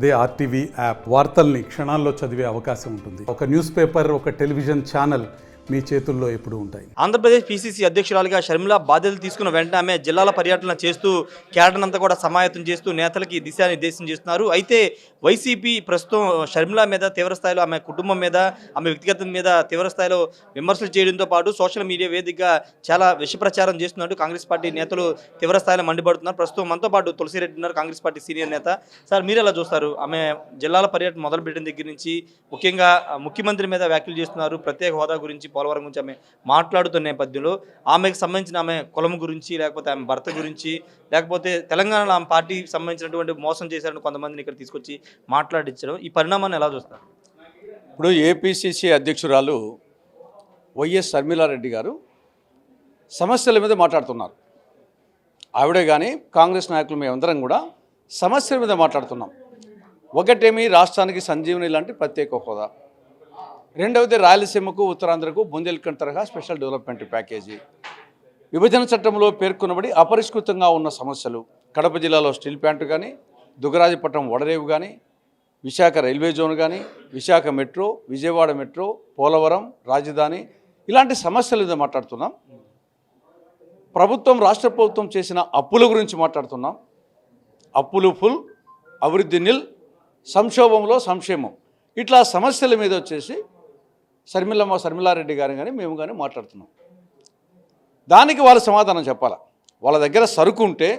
అదే RTV app వార్తల్ని క్షణాల్లో చదివే అవకాశం ఉంటుంది. ఒక న్యూస్ పేపర్, ఒక టెలివిజన్ ఛానల్ మీ చేతుల్లో ఎప్పుడూ ఉంటాయి. ఆంధ్రప్రదేశ్ పీసీసీ అధ్యక్షురాలిగా షర్మిల బాధ్యతలు తీసుకున్న వెంటనే ఆమె జిల్లాల పర్యటన చేస్తూ క్యాడర్ అంతా కూడా సమాయత్తం చేస్తూ నేతలకి దిశానిర్దేశం చేస్తున్నారు. అయితే వైసీపీ ప్రస్తుతం షర్మిల మీద తీవ్రస్థాయిలో, ఆమె కుటుంబం మీద, ఆమె వ్యక్తిగతం మీద తీవ్రస్థాయిలో విమర్శలు చేయడంతో పాటు సోషల్ మీడియా వేదికగా చాలా విష ప్రచారం చేస్తున్నట్టు కాంగ్రెస్ పార్టీ నేతలు తీవ్రస్థాయిలో మండిపడుతున్నారు. ప్రస్తుతం మనతో పాటు తులసిరెడ్డి ఉన్నారు, కాంగ్రెస్ పార్టీ సీనియర్ నేత. సార్, మీరు ఎలా చూస్తారు? ఆమె జిల్లాల పర్యటన మొదలుపెట్టిన దగ్గర నుంచి ముఖ్యంగా ముఖ్యమంత్రి మీద వ్యాఖ్యలు చేస్తున్నారు. ప్రత్యేక హోదా గురించి, పోలవరం గురించి ఆమె మాట్లాడుతున్న నేపథ్యంలో ఆమెకు సంబంధించిన ఆమె కులం గురించి, లేకపోతే ఆమె భర్త గురించి, లేకపోతే తెలంగాణలో ఆమె పార్టీకి సంబంధించినటువంటి మోసం చేశారని కొంతమందిని ఇక్కడ తీసుకొచ్చి మాట్లాడించడం, ఈ పరిణామాన్ని ఎలా చూస్తారు? ఇప్పుడు ఏపీసీసీ అధ్యక్షురాలు వైఎస్ షర్మిలారెడ్డి గారు సమస్యల మీద మాట్లాడుతున్నారు. ఆవిడే కానీ కాంగ్రెస్ నాయకులు మేమందరం కూడా సమస్యల మీద మాట్లాడుతున్నాం. ఒకటేమి రాష్ట్రానికి సంజీవని లాంటి ప్రత్యేక హోదా, రెండవది రాయలసీమకు, ఉత్తరాంధ్రకు బుందేల్ఖండ్ తరహా స్పెషల్ డెవలప్మెంట్ ప్యాకేజీ, విభజన చట్టంలో పేర్కొనబడి అపరిష్కృతంగా ఉన్న సమస్యలు, కడప జిల్లాలో స్టీల్ ప్లాంట్ కానీ, దుగ్గరాజపట్నం ఓడరేవు కానీ, విశాఖ రైల్వే జోన్ కానీ, విశాఖ మెట్రో, విజయవాడ మెట్రో, పోలవరం, రాజధాని, ఇలాంటి సమస్యల మీద మాట్లాడుతున్నాం. రాష్ట్ర ప్రభుత్వం చేసిన అప్పుల గురించి మాట్లాడుతున్నాం. అప్పులు ఫుల్, అభివృద్ధి నిల్, సంక్షోభంలో సంక్షేమం, ఇట్లా సమస్యల మీద వచ్చేసి షర్మిలారెడ్డి గారు కానీ మేము కానీ మాట్లాడుతున్నాం. దానికి వాళ్ళు సమాధానం చెప్పాలి. వాళ్ళ దగ్గర సరుకు ఉంటే,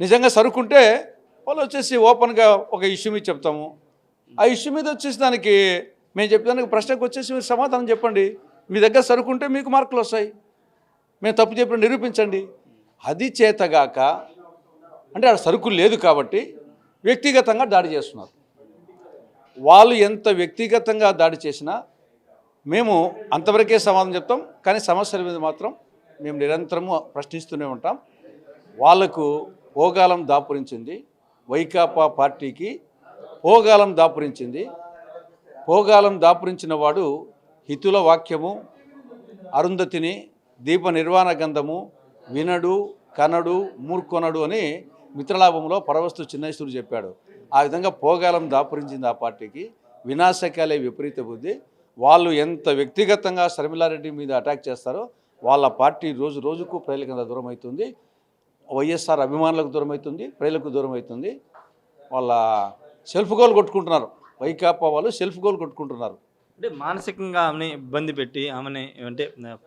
నిజంగా సరుకుంటే వాళ్ళు వచ్చేసి ఓపెన్గా ఒక ఇష్యూ మీద చెప్తాము. ఆ ఇష్యూ మీద వచ్చేసి దానికి మేము చెప్పేదానికి ప్రశ్నకు వచ్చేసి మీరు సమాధానం చెప్పండి. మీ దగ్గర సరుకుంటే మీకు మార్కులు వస్తాయి, మేము తప్పు చెప్పిన నిరూపించండి. అది చేతగాక అంటే ఆడ సరుకు లేదు కాబట్టి వ్యక్తిగతంగా దాడి చేస్తున్నారు. వాళ్ళు ఎంత వ్యక్తిగతంగా దాడి చేసినా మేము అంతవరకే సమాధానం చెప్తాం. కానీ సమస్యల మీద మాత్రం మేము నిరంతరము ప్రశ్నిస్తూనే ఉంటాం. వాళ్లకు ఓగాలం దాపురించింది, వైకాపా పార్టీకి ఓగాలం దాపురించింది. ఓగాలం దాపురించిన వాడు హితుల వాక్యము, అరుంధతిని, దీప నిర్వాణ గంధము వినడు, కనడు, మూర్కొనడు అని మిత్రలాభంలో పరవస్తు చిన్నేశ్వరుడు చెప్పాడు. ఆ విధంగా పోగాలం దాపురించింది ఆ పార్టీకి. వినాశకాలే విపరీత బుద్ధి. వాళ్ళు ఎంత వ్యక్తిగతంగా షర్మిలారెడ్డి మీద అటాక్ చేస్తారో వాళ్ళ పార్టీ రోజు రోజుకు ప్రజలకు దూరం అవుతుంది. వైఎస్ఆర్ అభిమానులకు దూరం అవుతుంది, ప్రజలకు దూరం అవుతుంది. వాళ్ళ సెల్ఫ్ గోల్ కొట్టుకుంటున్నారు. వైకాపా వాళ్ళు సెల్ఫ్ గోల్ కొట్టుకుంటున్నారు. అంటే మానసికంగా ఆమెని ఇబ్బంది పెట్టి ఆమెని అంటే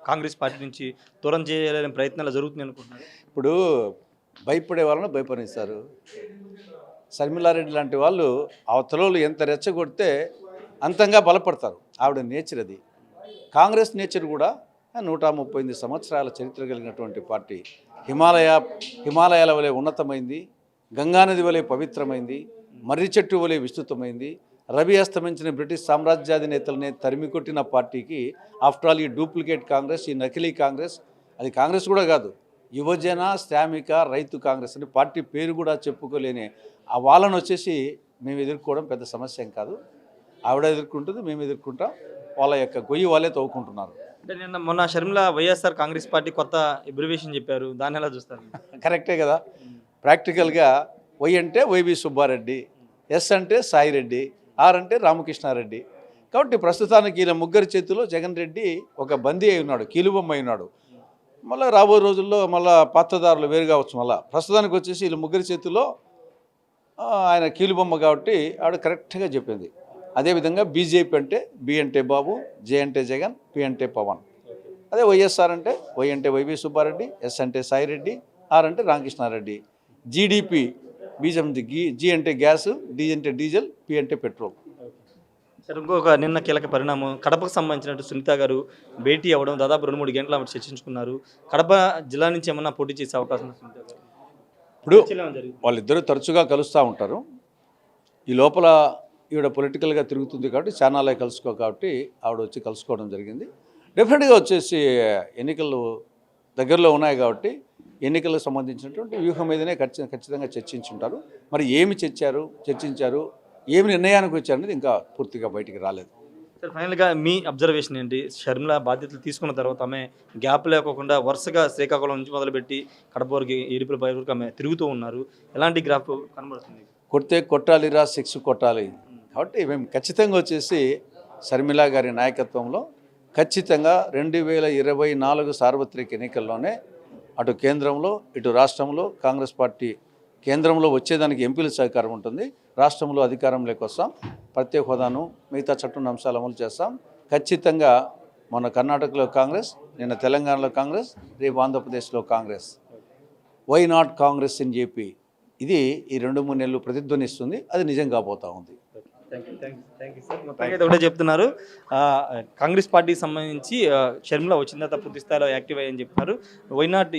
కాంగ్రెస్ పార్టీ నుంచి దూరం చేయాలనే ప్రయత్నాలు జరుగుతుంది అనుకుంటున్నారు. ఇప్పుడు భయపడే వాళ్ళని భయపడిస్తారు. షర్మిలారెడ్డి లాంటి వాళ్ళు అవతలలో ఎంత రెచ్చగొడితే అంతంగా బలపడతారు. ఆవిడ నేచర్ అది. కాంగ్రెస్ నేచర్ కూడా 138 సంవత్సరాల చరిత్ర కలిగినటువంటి పార్టీ. హిమాలయాల వలె ఉన్నతమైంది, గంగానది వలె పవిత్రమైంది, మర్రి చెట్టు వలె విస్తృతమైంది. రవి అస్తమించిన బ్రిటిష్ సామ్రాజ్యాధినేతలనే తరిమికొట్టిన పార్టీకి ఆఫ్టర్ ఆల్ ఈ డూప్లికేట్ కాంగ్రెస్, ఈ నకిలీ కాంగ్రెస్, అది కాంగ్రెస్ కూడా కాదు, యువజన శ్రామిక రైతు కాంగ్రెస్ అని పార్టీ పేరు కూడా చెప్పుకోలేని ఆ వాళ్ళను వచ్చేసి మేము ఎదుర్కోవడం పెద్ద సమస్య ఏం కాదు. ఆవిడ ఎదుర్కొంటుంది, మేము ఎదుర్కొంటాం. వాళ్ళ యొక్క గొయ్యి వాళ్ళే తవ్వుకుంటున్నారు. అంటే నిన్న మొన్న షర్మిల వైఎస్ఆర్ కాంగ్రెస్ పార్టీ కొత్త అబ్రివేషన్ చెప్పారు, దాన్ని ఎలా చూస్తారు? కరెక్టే కదా. ప్రాక్టికల్గా వై అంటే వైవి సుబ్బారెడ్డి, ఎస్ అంటే సాయిరెడ్డి, ఆర్ అంటే రామకృష్ణారెడ్డి. కాబట్టి ప్రస్తుతానికి వీళ్ళ ముగ్గురి చేతిలో జగన్ రెడ్డి ఒక బందీ అయి ఉన్నాడు, కీలుబొమ్మ అయి ఉన్నాడు. మళ్ళీ రాబోయే రోజుల్లో మళ్ళీ పాత్రదారులు వేరు కావచ్చు. మళ్ళీ ప్రస్తుతానికి వచ్చేసి వీళ్ళ ముగ్గురి చేతిలో ఆయన కీలుబొమ్మ కాబట్టి ఆవిడ కరెక్ట్గా చెప్పింది. అదేవిధంగా బీజేపీ అంటే బి అంటే బాబు, జే అంటే జగన్, పి అంటే పవన్. అదే వైఎస్ఆర్ అంటే వై అంటే వైవి సుబ్బారెడ్డి, ఎస్ అంటే సాయిరెడ్డి, ఆర్ అంటే రామకృష్ణారెడ్డి. జీడిపి బీజం జీ అంటే గ్యాస్, డి అంటే డీజిల్, పి అంటే పెట్రోల్. సరే, ఇంకొక నిన్న కీలక పరిణామం కడపకు సంబంధించినట్టు సునీత గారు భేటీ అవ్వడం, దాదాపు 2-3 గంటలు ఆమె చర్చించుకున్నారు. కడప జిల్లా నుంచి ఏమన్నా పోటీ చేసే అవకాశం ఉంది సునీత గారు? ఇప్పుడు వాళ్ళిద్దరూ తరచుగా కలుస్తూ ఉంటారు. ఈ లోపల ఈవిడ పొలిటికల్గా తిరుగుతుంది కాబట్టి ఛానల్లో కాబట్టి ఆవిడ వచ్చి కలుసుకోవడం జరిగింది. డెఫినెట్గా వచ్చేసి ఎన్నికలు దగ్గరలో ఉన్నాయి కాబట్టి ఎన్నికలకు సంబంధించినటువంటి వ్యూహం మీదనే ఖచ్చితంగా చర్చించుంటారు. మరి ఏమి చర్చించారు, ఏమి నిర్ణయానికి వచ్చారనేది ఇంకా పూర్తిగా బయటికి రాలేదు. సార్, ఫైనల్గా మీ అబ్జర్వేషన్ ఏంటి? షర్మిల బాధ్యతలు తీసుకున్న తర్వాత ఆమె గ్యాప్ లేకోకుండా వరుసగా శ్రీకాకుళం నుంచి మొదలుపెట్టి కడప వరకు, ఏడుపుల పై వరకు ఆమె తిరుగుతూ ఉన్నారు. ఎలాంటి గ్రాఫ్ కనబడుతుంది? కొడితే కొట్టాలిరా 6 కొట్టాలి. కాబట్టి మేము ఖచ్చితంగా వచ్చేసి షర్మిల గారి నాయకత్వంలో ఖచ్చితంగా 2024 సార్వత్రిక ఎన్నికల్లోనే అటు కేంద్రంలో ఇటు రాష్ట్రంలో కాంగ్రెస్ పార్టీ కేంద్రంలో వచ్చేదానికి ఎంపీల సహకారం ఉంటుంది, రాష్ట్రంలో అధికారంలోకి వస్తాం, ప్రత్యేక హోదాను మిగతా చట్టం అంశాలు అమలు చేస్తాం. ఖచ్చితంగా మన కర్ణాటకలో కాంగ్రెస్, నిన్న తెలంగాణలో కాంగ్రెస్, రేపు ఆంధ్రప్రదేశ్లో కాంగ్రెస్. వై నాట్ కాంగ్రెస్ అని చెప్పి ఇది ఈ 2-3 నెలలు ప్రతిధ్వనిస్తుంది. అది నిజం కాబోతా ఉంది. మొత్తానికి అయితే ఒకటే చెప్తున్నారు, కాంగ్రెస్ పార్టీకి సంబంధించి షర్మిల వచ్చిన తర్వాత పూర్తి స్థాయిలో యాక్టివ్ అయ్యని చెప్తున్నారు. వైనాట్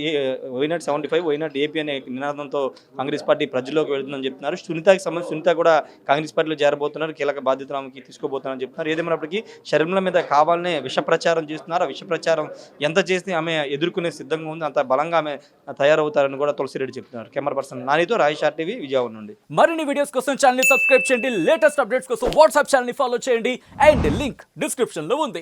75, వైనాట్ ఏపీ అనే నినాదంతో కాంగ్రెస్ పార్టీ ప్రజల్లోకి వెళ్తుందని చెప్తున్నారు. సునీతకి సంబంధించి సునీత కూడా కాంగ్రెస్ పార్టీలో చేరబోతున్నారు, కీలక బాధ్యతలు ఆమెకి తీసుకోబోతున్నారని చెప్తున్నారు. ఏదేమైనప్పటికీ షర్మిల మీద కావాలనే విష ప్రచారం చేస్తున్నారు. ఆ విష ప్రచారం ఎంత చేస్తే ఆమె ఎదుర్కొనే సిద్ధంగా ఉంది, అంత బలంగా ఆమె తయారవుతారని కూడా తులసిరెడ్డి చెప్తున్నారు. కెమెరా పర్సన్ నానితో రాజేష్ RTV విజయవాడ నుండి. మరిన్ని వీడియోస్ కోసం ఛానల్ ని సబ్స్క్రైబ్ చేయండి, లేటెస్ట్ అప్డేట్స్ కోసం వాట్సాప్ ఛానల్ ని ఫాలో చేయండి అండ్ లింక్ డిస్క్రిప్షన్ లో ఉంది.